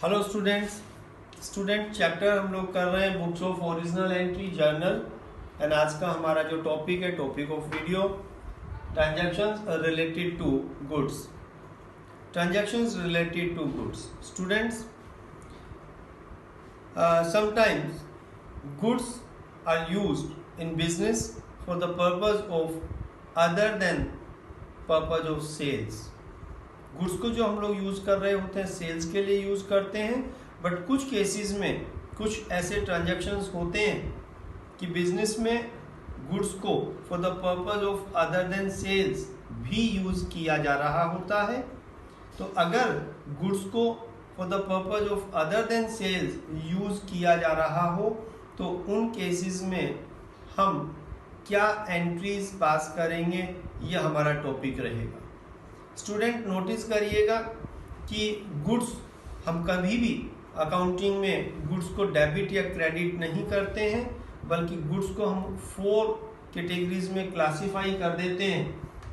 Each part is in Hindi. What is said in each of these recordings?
हेलो स्टूडेंट चैप्टर हम लोग कर रहे हैं books of original entry journal. And आज का हमारा जो टॉपिक है, topic of video, transactions related to goods. Transactions related to goods students, sometimes goods are used in business for the purpose of other than purpose of sales। Goods को जो हम लोग यूज़ कर रहे होते हैं सेल्स के लिए यूज़ करते हैं, बट कुछ केसेस में कुछ ऐसे ट्रांजैक्शंस होते हैं कि बिजनेस में गुड्स को for the purpose of other than sales भी यूज़ किया जा रहा होता है। तो अगर गुड्स को for the purpose of other than sales use किया जा रहा हो तो उन केसेस में हम क्या एंट्रीज पास करेंगे, ये हमारा टॉपिक रहेगा। स्टूडेंट नोटिस करिएगा कि गुड्स हम कभी भी अकाउंटिंग में गुड्स को डेबिट या क्रेडिट नहीं करते हैं, बल्कि गुड्स को हम 4 कैटेगरीज में क्लासिफाई कर देते हैं: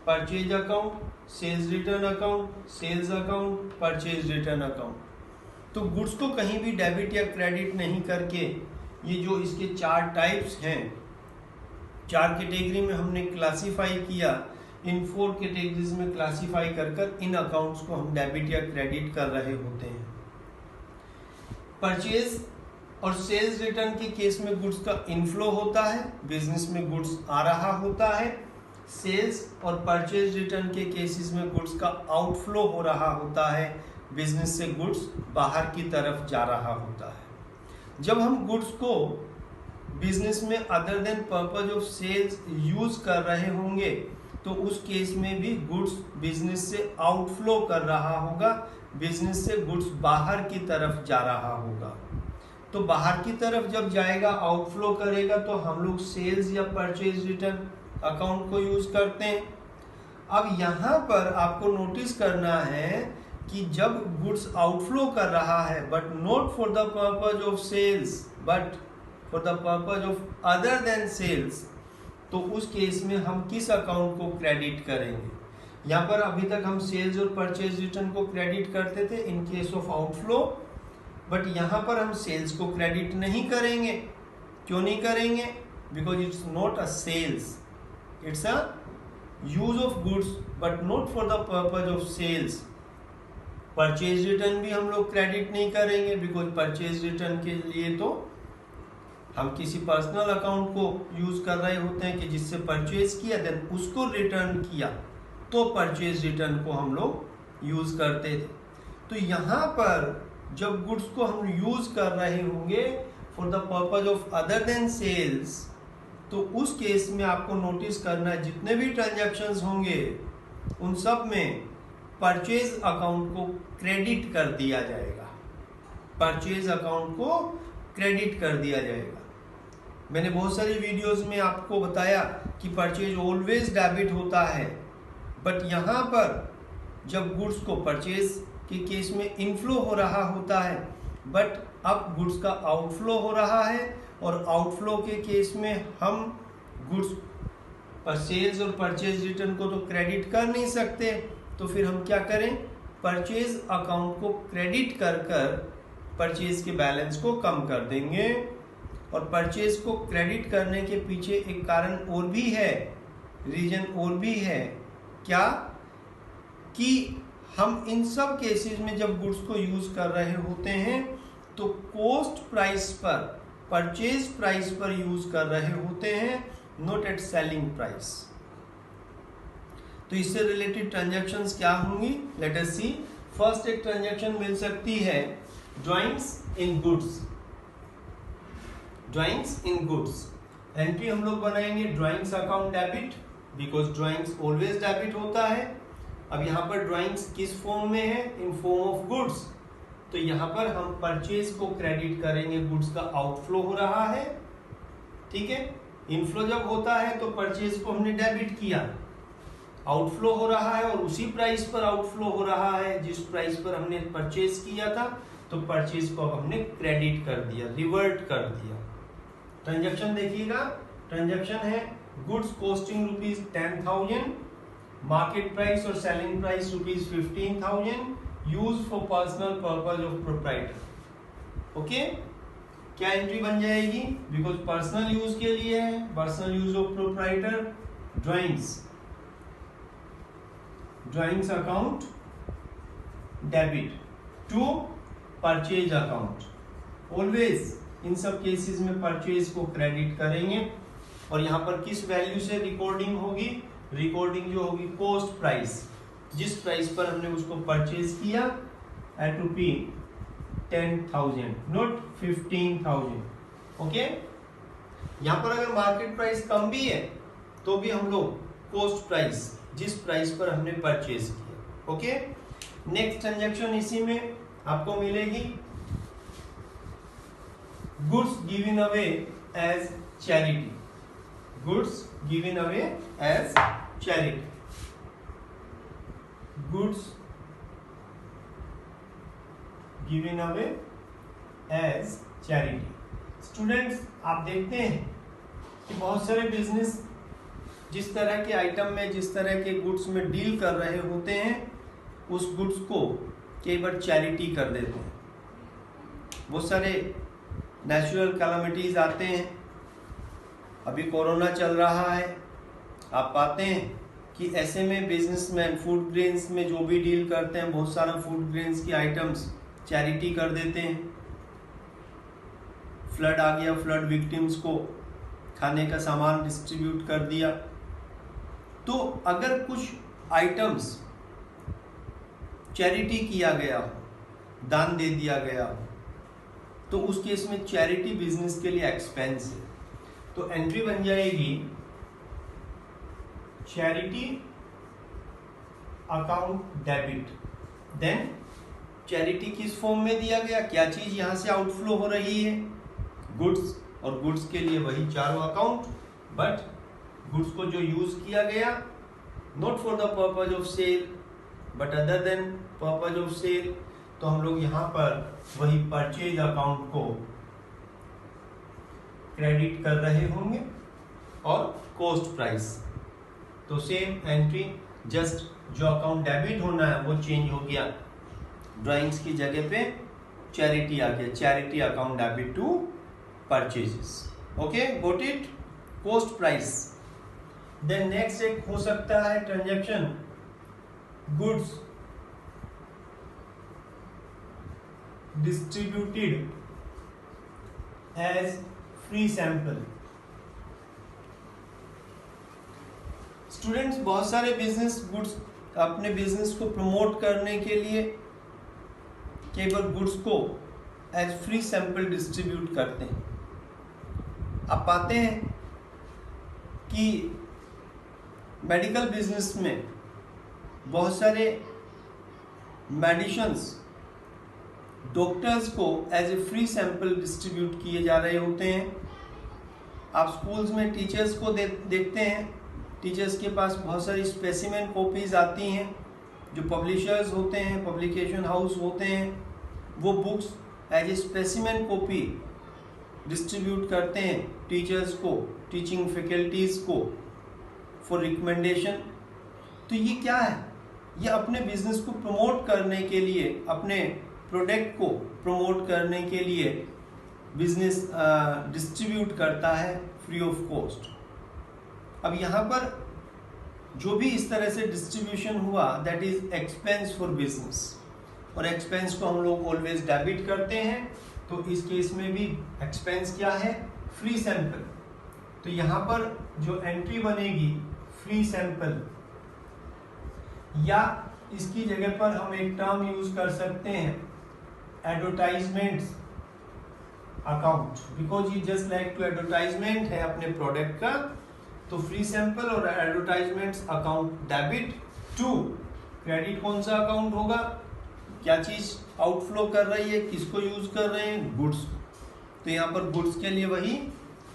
purchase account, sales return account, sales account, purchase return account. तो गुड्स को कहीं भी डेबिट या क्रेडिट नहीं करके ये जो इसके 4 टाइप्स हैं, 4 कैटेगरी में हमने क्लासिफाई किया। इन 4 कैटेगरीज में क्लासिफाई कर इन अकाउंट्स को हम डेबिट या क्रेडिट कर रहे होते हैं। परचेज और सेल्स रिटर्न के केस में गुड्स का इनफ्लो होता है, बिजनेस में गुड्स आ रहा होता है। सेल्स और परचेज रिटर्न के केसेस में गुड्स का आउटफ्लो हो रहा होता है, बिजनेस से गुड्स बाहर की तरफ जा रहा होता है। जब हम गुड्स को बिजनेस में other than purpose of sales use कर रहे होंगे तो उस केस में भी गुड्स बिजनेस से आउटफ्लो कर रहा होगा, बिजनेस से गुड्स बाहर की तरफ जा रहा होगा। तो बाहर की तरफ जब जाएगा, आउटफ्लो करेगा, तो हम लोग सेल्स या परचेज रिटर्न अकाउंट को यूज करते हैं। अब यहाँ पर आपको नोटिस करना है कि जब गुड्स आउटफ्लो कर रहा है but not for the purpose of sales but for the purpose of other than sales, तो उस केस में हम किस अकाउंट को क्रेडिट करेंगे? यहाँ पर अभी तक हम सेल्स और परचेज रिटर्न को क्रेडिट करते थे in case of outflow, but यहाँ पर हम सेल्स को क्रेडिट नहीं करेंगे। क्यों नहीं करेंगे? Because it's not a sales, it's a use of goods but not for the purpose of sales. Purchase return भी हम लोग क्रेडिट नहीं करेंगे, बिकॉज परचेज रिटर्न के लिए तो हम किसी पर्सनल अकाउंट को यूज कर रहे होते हैं कि जिससे परचेज किया देन उसको रिटर्न किया, तो परचेज रिटर्न को हम लोग यूज करते थे। तो यहाँ पर जब गुड्स को हम यूज कर रहे होंगे for the purpose of other than sales, तो उस केस में आपको नोटिस करना है जितने भी ट्रांजैक्शंस होंगे उन सब में परचेज अकाउंट को क्रेडिट कर दिया जाएगा। परचेज अकाउंट को क्रेडिट कर दिया जाएगा। मैंने बहुत सारी वीडियोस में आपको बताया कि परचेज ऑलवेज डेबिट होता है, बट यहाँ पर जब गुड्स को परचेज के केस में इनफ्लो हो रहा होता है, बट अब गुड्स का आउटफ्लो हो रहा है, और आउटफ्लो के केस में हम गुड्स पर सेल्स और परचेज रिटर्न को तो क्रेडिट कर नहीं सकते, तो फिर हम क्या करें? परचेज अकाउंट को क्रेडिट कर परचेज के बैलेंस को कम कर देंगे। और परचेज को क्रेडिट करने के पीछे एक कारण और भी है, रीजन और भी है। क्या? कि हम इन सब केसेस में जब गुड्स को यूज कर रहे होते हैं तो कॉस्ट प्राइस पर, परचेज प्राइस पर यूज कर रहे होते हैं, नॉट एट सेलिंग प्राइस। तो इससे रिलेटेड ट्रांजैक्शंस क्या होंगी? लेट अस सी। फर्स्ट एक ट्रांजैक्शन मिल सकती है ड्राइंग्स इन गुड्स। ड्राइंग्स इन गुड्स एंट्री हम लोग बनाएंगे drawings account debit, because drawings always debit होता है। अब यहाँ पर ड्राइंग्स किस फॉर्म में है? इन फॉर्म ऑफ गुड्स। तो यहाँ पर हम परचेज को क्रेडिट करेंगे, गुड्स का आउटफ्लो हो रहा है, ठीक है। इनफ्लो जब होता है तो परचेज को हमने डेबिट किया, आउटफ्लो हो रहा है और उसी प्राइस पर आउटफ्लो हो रहा है जिस प्राइस पर हमने परचेज किया था, तो परचेज को अब हमने क्रेडिट कर दिया, रिवर्ट कर दिया। ट्रांजैक्शन देखिएगा, ट्रांजैक्शन है goods costing rupees 10,000, market price और selling price rupees 15,000, use for personal purpose of proprietor. Okay, क्या एंट्री बन जाएगी? बिकॉज पर्सनल यूज के लिए है, personal use of proprietor, drawings account debit to purchase account. Always इन सब केसेस में परचेज को क्रेडिट करेंगे। और यहाँ पर किस वैल्यू से रिकॉर्डिंग होगी? रिकॉर्डिंग जो होगी कॉस्ट प्राइस, जिस प्राइस पर हमने उसको परचेज किया, एट रुपी 10,000 नॉट 15,000। ओके, यहाँ पर अगर मार्केट प्राइस कम भी है तो भी हम लोग कॉस्ट प्राइस, जिस प्राइस पर हमने परचेज किया। ओके, नेक्स्ट ट्रांजैक्शन इसी में आपको मिलेगी, goods given away as charity. Goods given away as charity, goods given away as charity. Students, आप देखते हैं कि बहुत सारे बिजनेस जिस तरह के आइटम में, जिस तरह के गुड्स में डील कर रहे होते हैं, उस गुड्स को कई बार चैरिटी कर देते हैं। बहुत सारे नेचुरल कैलामिटीज आते हैं, अभी कोरोना चल रहा है, आप पाते हैं कि ऐसे में बिजनेसमैन फूड ग्रेन्स में जो भी डील करते हैं, बहुत सारा फूड ग्रेन्स की आइटम्स चैरिटी कर देते हैं। फ्लड आ गया, फ्लड विक्टिम्स को खाने का सामान डिस्ट्रीब्यूट कर दिया। तो अगर कुछ आइटम्स चैरिटी किया गया हो, दान दे दिया गया हो, तो उस केस में चैरिटी बिजनेस के लिए एक्सपेंस है। तो एंट्री बन जाएगी charity account debit. Then charity किस फॉर्म में दिया गया, क्या चीज यहां से आउटफ्लो हो रही है? गुड्स, और गुड्स के लिए वही चारों अकाउंट, बट गुड्स को जो यूज किया गया not for the purpose of sale but other than purpose of sale, तो हम लोग यहां पर वही परचेज अकाउंट को क्रेडिट कर रहे होंगे और कॉस्ट प्राइस। तो सेम एंट्री, जस्ट जो अकाउंट डेबिट होना है वो चेंज हो गया, ड्राइंग्स की जगह पे चैरिटी आ गया, charity account debit to purchases. Okay, got it? Cost price. Then next एक हो सकता है transaction goods distributed as free sample. Students, बहुत सारे बिजनेस गुड्स अपने बिजनेस को प्रमोट करने के लिए केवल गुड्स को एज फ्री सैंपल डिस्ट्रीब्यूट करते हैं। आप पाते हैं कि मेडिकल बिजनेस में बहुत सारे मेडिसिन्स डॉक्टर्स को as a free sample distribute किए जा रहे होते हैं। आप स्कूल्स में टीचर्स को देखते हैं, टीचर्स के पास बहुत सारी स्पेसिमेन कॉपीज आती हैं, जो पब्लिशर्स होते हैं, पब्लिकेशन हाउस होते हैं, वो books as a specimen copy distribute करते हैं टीचर्स को, टीचिंग फैकल्टीज को फॉर रिकमेंडेशन। तो ये क्या है? ये अपने बिजनेस को प्रमोट करने के लिए, अपने प्रोडक्ट को प्रमोट करने के लिए बिजनेस डिस्ट्रीब्यूट करता है फ्री ऑफ कॉस्ट। अब यहाँ पर जो भी इस तरह से डिस्ट्रीब्यूशन हुआ, that is expense for business, और एक्सपेंस को हम लोग ऑलवेज डेबिट करते हैं। तो इस केस में भी एक्सपेंस क्या है? Free sample. तो यहाँ पर जो एंट्री बनेगी फ्री सैंपल, या इसकी जगह पर हम एक टर्म यूज कर सकते हैं एडवर्टाइजमेंट्स अकाउंट, बिकॉज ये जस्ट लाइक टू एडवर्टाइजमेंट है अपने प्रोडक्ट का। तो फ्री सैंपल और advertisements account debit to credit. कौन सा अकाउंट होगा? क्या चीज आउटफ्लो कर रही है, किसको यूज कर रहे हैं? गुड्स। तो यहाँ पर गुड्स के लिए वही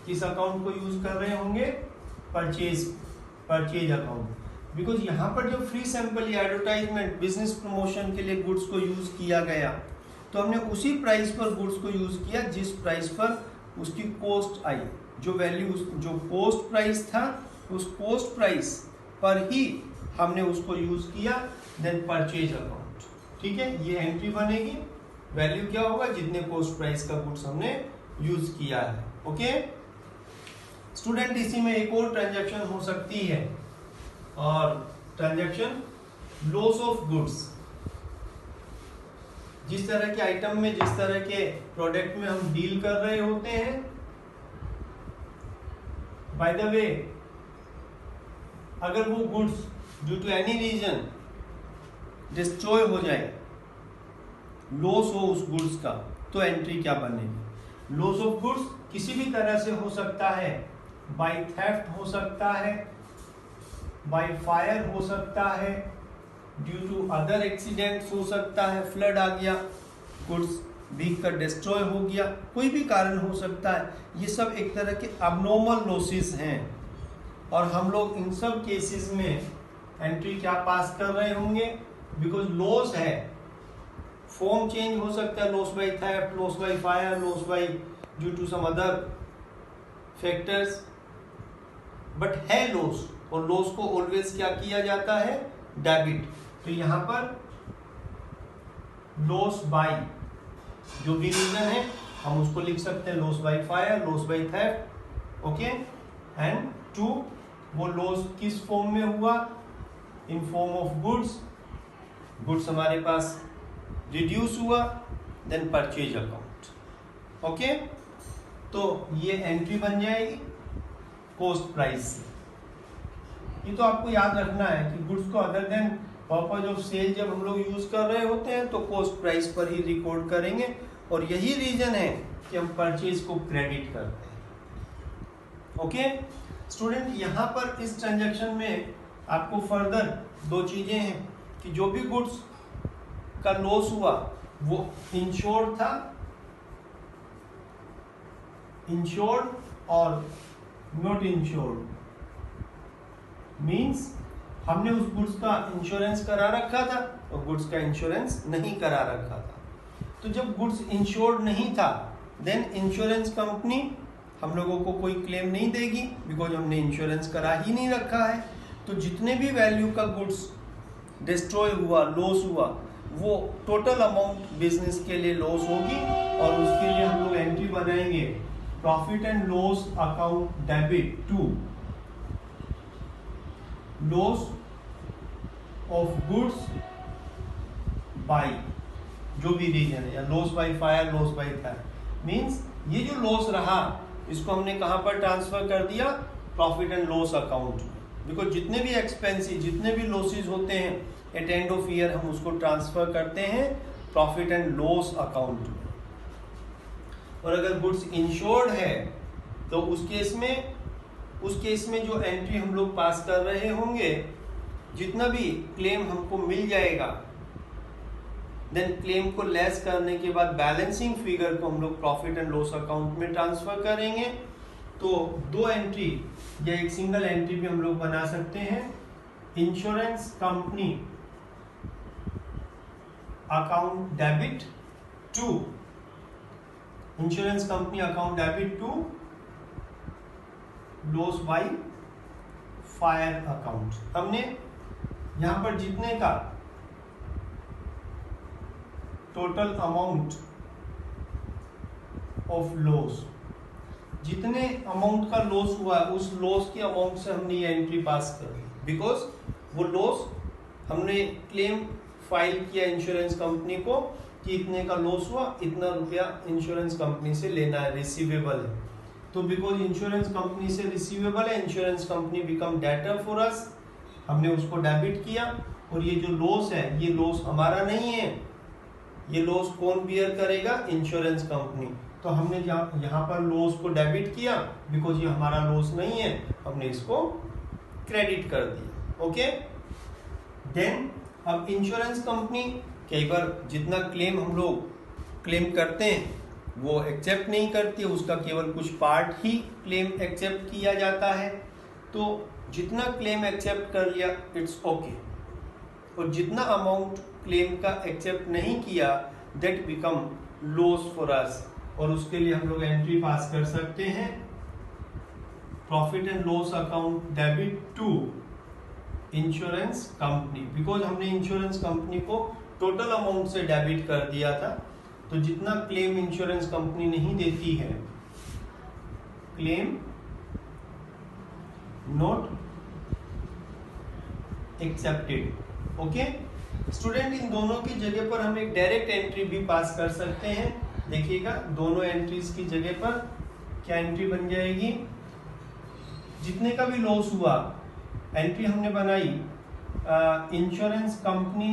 किस अकाउंट को यूज कर रहे होंगे? Purchase account. बिकॉज यहाँ पर जो फ्री सैंपल या एडवर्टाइजमेंट बिजनेस प्रमोशन के लिए गुड्स को यूज किया गया, तो हमने उसी प्राइस पर गुड्स को यूज किया जिस प्राइस पर उसकी कॉस्ट आई। जो वैल्यू, जो कॉस्ट प्राइस था, उस कॉस्ट प्राइस पर ही हमने उसको यूज किया। Then purchase account. ठीक है, ये एंट्री बनेगी। वैल्यू क्या होगा, जितने कॉस्ट प्राइस का गुड्स हमने यूज किया है। ओके स्टूडेंट, इसी में एक और ट्रांजैक्शन हो सकती है, और ट्रांजैक्शन लॉस ऑफ गुड्स। जिस तरह के आइटम में, जिस तरह के प्रोडक्ट में हम डील कर रहे होते हैं, बाय द वे अगर वो goods due to any reason destroy हो जाए, लॉस हो उस गुड्स का, तो एंट्री क्या बनेगी। लॉस ऑफ गुड्स किसी भी तरह से हो सकता है, बाय थेफ्ट हो सकता है, बाय फायर हो सकता है, ड्यू टू अदर एक्सीडेंट्स हो सकता है, फ्लड आ गया, गुड्स भीग कर डिस्ट्रॉय हो गया, कोई भी कारण हो सकता है। ये सब एक तरह के अबनॉर्मल लॉसेस हैं, और हम लोग इन सब केसेस में एंट्री क्या पास कर रहे होंगे, बिकॉज लॉस है, फॉर्म चेंज हो सकता है, loss by theft, loss by fire, loss by due to some other factors, but है लॉस, और लॉस को ऑलवेज क्या किया जाता है, डेबिट। तो यहां पर लॉस बाय जो भी रीजन है हम उसको लिख सकते हैं, loss by fire, loss by theft. Okay, and to, वो लॉस किस फॉर्म में हुआ, in form of goods, goods हमारे पास रिड्यूस हुआ, देन परचेज अकाउंट। ओके, तो ये एंट्री बन जाएगी कॉस्ट प्राइस से। ये तो आपको याद रखना है कि गुड्स को other than purpose of sale जब हम लोग यूज कर रहे होते हैं तो कॉस्ट प्राइस पर ही रिकॉर्ड करेंगे, और यही रीजन है कि हम परचेज को क्रेडिट करते हैं। ओके स्टूडेंट, यहां पर इस ट्रांजैक्शन में आपको फर्दर दो चीजें हैं कि जो भी गुड्स का लॉस हुआ वो इंश्योर्ड था, इंश्योर्ड और नॉट इंश्योर्ड, मींस हमने उस गुड्स का इंश्योरेंस करा रखा था और गुड्स का इंश्योरेंस नहीं करा रखा था। तो जब गुड्स इंश्योर्ड नहीं था, देन इंश्योरेंस कंपनी हम लोगों को कोई क्लेम नहीं देगी, बिकॉज हमने इंश्योरेंस करा ही नहीं रखा है। तो जितने भी वैल्यू का गुड्स डिस्ट्रॉय हुआ, लॉस हुआ, वो टोटल अमाउंट बिजनेस के लिए लॉस होगी, और उसके लिए हम लोग एंट्री बनाएंगे profit and loss account debit to loss of goods by जो भी रीजन है, या loss by fire, loss by theft. Means ये जो लॉस रहा इसको हमने कहां पर ट्रांसफर कर दिया, प्रॉफिट एंड लॉस अकाउंट में, बिकॉज जितने भी एक्सपेंसेस, जितने भी लॉसेस होते हैं एट एंड ऑफ ईयर हम उसको ट्रांसफर करते हैं प्रॉफिट एंड लॉस अकाउंट में। और अगर गुड्स इंश्योर्ड है तो उस केस में जो एंट्री हम लोग पास कर रहे होंगे, जितना भी क्लेम हमको मिल जाएगा, देन क्लेम को लेस करने के बाद बैलेंसिंग फिगर को हम लोग प्रॉफिट एंड लॉस अकाउंट में ट्रांसफर करेंगे। तो दो एंट्री या एक सिंगल एंट्री भी हम लोग बना सकते हैं, insurance company account debit to insurance company account debit to loss by fire account. हमने यहां पर जितने का टोटल अमाउंट ऑफ लॉस, जितने अमाउंट का लॉस हुआ है उस लॉस के अमाउंट से हमने ये एंट्री पास कर दी, बिकॉज वो लॉस हमने क्लेम फाइल किया इंश्योरेंस कंपनी को कि इतने का लॉस हुआ, इतना रुपया इंश्योरेंस कंपनी से लेना है, रिसीवेबल है। तो बिकॉज इंश्योरेंस कंपनी से रिसीवेबल है, insurance company become debtor for us, हमने उसको डेबिट किया, और ये जो लॉस है ये लॉस हमारा नहीं है, ये लॉस कौन बियर करेगा, इंश्योरेंस कंपनी। तो हमने यहाँ पर लॉस को डेबिट किया, बिकॉज ये हमारा लॉस नहीं है, हमने इसको क्रेडिट कर दिया। ओके, देन अब इंश्योरेंस कंपनी कई बार जितना क्लेम हम लोग क्लेम करते हैं वो एक्सेप्ट नहीं करती है, उसका केवल कुछ पार्ट ही क्लेम एक्सेप्ट किया जाता है। तो जितना क्लेम एक्सेप्ट कर लिया इट्स ओके, और जितना अमाउंट क्लेम का एक्सेप्ट नहीं किया that become loss for us, और उसके लिए हम लोग एंट्री पास कर सकते हैं profit and loss account debit to insurance company, because हमने इंश्योरेंस कंपनी को टोटल अमाउंट से डेबिट कर दिया था। तो जितना क्लेम इंश्योरेंस कंपनी नहीं देती है, claim not accepted. Okay student, इन दोनों की जगह पर हम एक डायरेक्ट एंट्री भी पास कर सकते हैं। देखिएगा दोनों एंट्रीज की जगह पर क्या एंट्री बन जाएगी, जितने का भी लॉस हुआ एंट्री हमने बनाई insurance company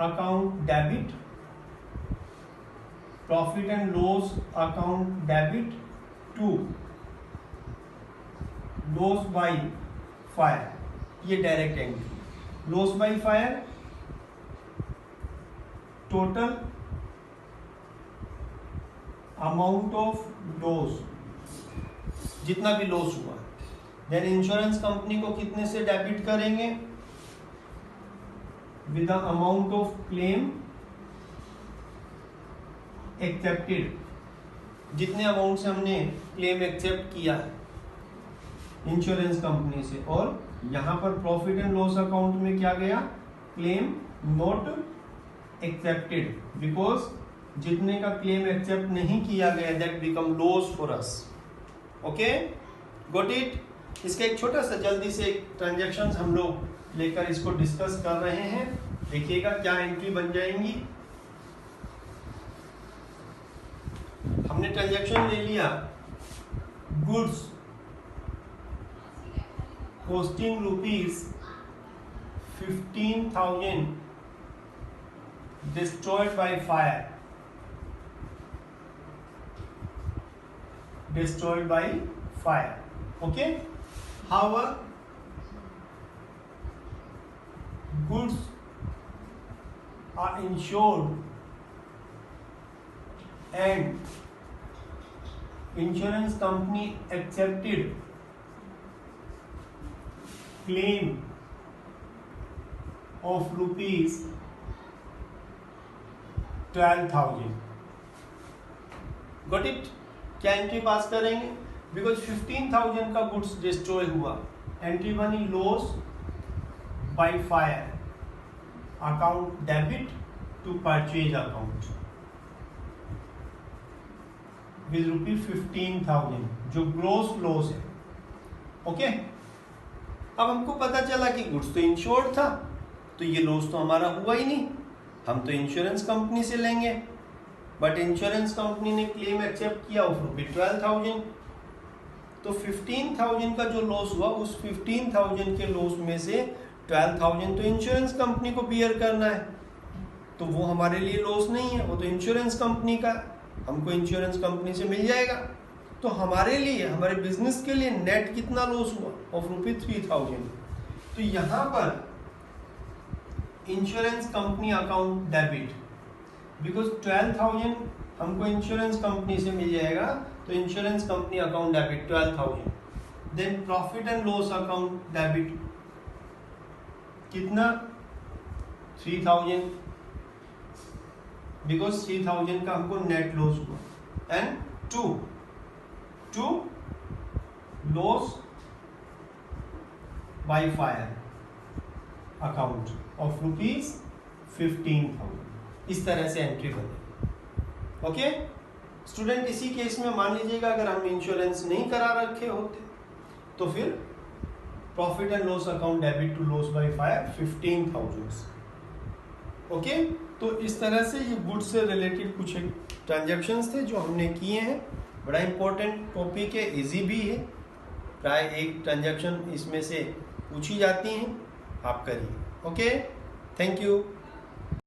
account debit, profit and loss account debit to loss by fire, ये direct entry. Loss by fire total amount of loss, जितना भी लॉस हुआ। देन इंश्योरेंस कंपनी को कितने से डेबिट करेंगे, with the amount of claim accepted, जितने अमाउंट से हमने क्लेम एक्सेप्ट किया है इंश्योरेंस कंपनी से। और यहां पर प्रॉफिट एंड लॉस अकाउंट में क्या गया, क्लेम नॉट एक्सेप्टेड, बिकॉज जितने का क्लेम एक्सेप्ट नहीं किया गया that become loss for us. Okay got it. इसका एक छोटा सा जल्दी से ट्रांजैक्शंस हम लोग लेकर इसको डिस्कस कर रहे हैं। देखिएगा क्या एंट्री बन जाएंगी। हमने ट्रांजैक्शन ले लिया, goods costing rupees 15,000 destroyed by fire, destroyed by fire. Okay, however goods are insured and insurance company accepted claim of rupees 12,000. Got it. क्या एंट्री पास करेंगे, बिकॉज 15,000 का गुड्स डिस्ट्रॉय हुआ, एंट्री बनी loss by fire account debit to purchase account with rupee 15,000, जो ग्रोस लॉस है। ओके अब हमको पता चला कि गुड्स तो इंश्योर्ड था, तो ये लॉस तो हमारा हुआ ही नहीं, हम तो इंश्योरेंस कंपनी से लेंगे। बट इंश्योरेंस कंपनी ने क्लेम एक्सेप्ट किया ऑफ रुपी 12,000, तो 15,000 का जो लॉस हुआ उस 15,000 के लॉस में से 12,000 तो इंश्योरेंस कंपनी को बियर करना है, तो वो हमारे लिए लॉस नहीं है, वो तो इंश्योरेंस कंपनी का, हमको इंश्योरेंस कंपनी से मिल जाएगा। तो हमारे लिए, हमारे बिजनेस के लिए नेट कितना लॉस हुआ ऑफ रुपी 3,000। तो यहाँ पर insurance company account debit, because 12,000 हमको इंश्योरेंस कंपनी से मिल जाएगा, तो insurance company account debit 12,000। Then profit and loss account debit कितना 3,000, बिकॉज 3,000 का हमको नेट लॉस हुआ। And to loss by fire account of rupees 15,000। इस तरह से एंट्री बनी। ओके स्टूडेंट, इसी केस में मान लीजिएगा अगर हम इंश्योरेंस नहीं करा रखे होते तो फिर profit and loss account debit to loss by fire 15,000। Okay तो इस तरह से ये गुड्स से रिलेटेड कुछ ट्रांजैक्शंस थे जो हमने किए हैं। बड़ा इंपॉर्टेंट टॉपिक है, इजी भी है, प्राय एक ट्रांजैक्शन इसमें से पूछी जाती हैं, आप करिए। Okay thank you.